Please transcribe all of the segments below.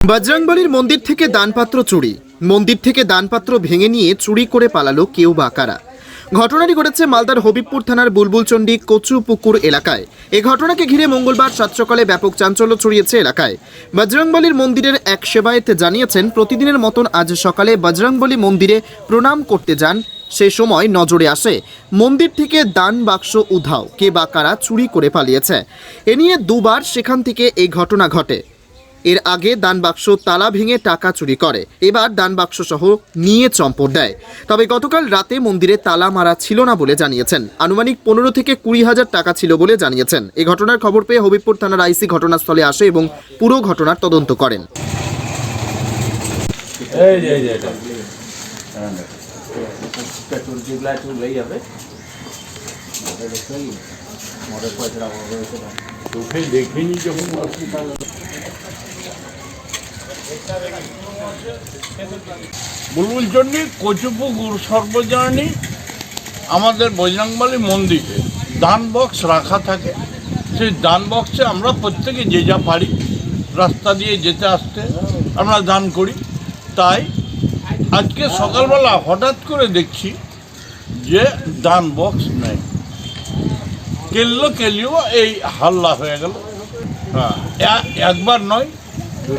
বজরংবলীর মন্দির থেকে দানপাত্র চুরি। মন্দির থেকে দানপাত্র ভেঙে নিয়ে চুরি করে পালালো কেউ বা কারা। ঘটনাটি ঘটেছে মালদার হবিবপুর থানার বুলবুলচন্ডী কচুপুকুর এলাকায়। এই ঘটনাকে ঘিরে মঙ্গলবার সাত সকালে ব্যাপক চাঞ্চল্য ছড়িয়েছে এলাকায়। বজরংবলীর মন্দিরের এক সেবায়েত জানিয়েছেন, প্রতিদিনের মতন আজ সকালে বজরংবলী মন্দিরে প্রণাম করতে যান। সে সময় নজরে আসে মন্দির থেকে দান বাক্স উধাও, কে বা কারা চুরি করে পালিয়েছে। এ নিয়ে দুবার সেখান থেকে এই ঘটনা ঘটে। এর আগে দান বাক্স তালা ভেঙে টাকা চুরি করে, এবার দান বাক্স সহ নিয়ে চম্পট দেয়। তবে গতকাল রাতে মন্দিরে তালা মারা ছিল না বলে জানিয়েছেন। আনুমানিক 15 থেকে 20 হাজার টাকা ছিল বলে জানিয়েছেন। এই ঘটনার খবর পেয়ে হবিবপুর থানার আইসি ঘটনাস্থলে আসে এবং পুরো ঘটনার তদন্ত করেন। বুলবুলচন্ডী কচুপুকুর সর্বজনীনী আমাদের বজরংবলী মন্দিরে দান বক্স রাখা থাকে। সেই দান বক্সে আমরা প্রত্যেকে যে যা পারি রাস্তা দিয়ে যেতে আসতে আমরা দান করি। তাই আজকে সকালবেলা হঠাৎ করে দেখছি যে দান বক্স নেই। কেলিও এই হাল্লা হয়ে গেল। হ্যাঁ, একবার নয়,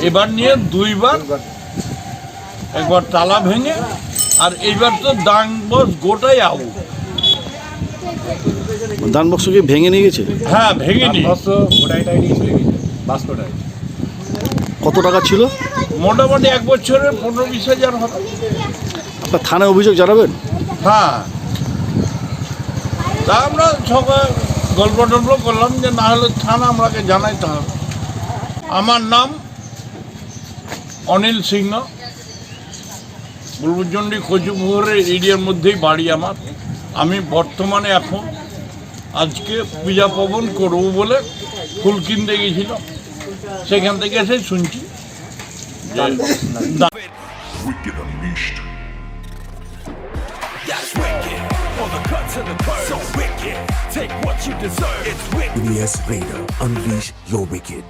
এবার নিয়ে দুইবার, একবার তালা ভেঙে, আর এইবার তো দান বক্স গোটাই আউট। দান বক্স কি ভেঙে নিয়ে গেছে? হ্যাঁ, ভেঙে নিয়ে কত টাকা ছিল? মোটামুটি 1 বছরের 15-20 হাজার হবে। আপনার থানায় অভিযোগ জানাবেন? হ্যাঁ, তা আমরা সবাই গল্প করলাম যে না হলে থানা আমাকে জানাইতে হবে। আমার নাম অনিল সিংহ, বুলবুলচন্ডী কচুপুকুরের এরিয়ার মধ্যেই বাড়ি আমার। আমি বর্তমানে এখন আজকে পূজা পার্বণ করবো বলে ফুল কিনতে গেছিলাম, সেখান থেকে এসে শুনছি যে Wicked Unleashed. That's wicked. All the cuts and the curves. So wicked. Take what you deserve. It's wicked. EBS Raider, unleash your wicked.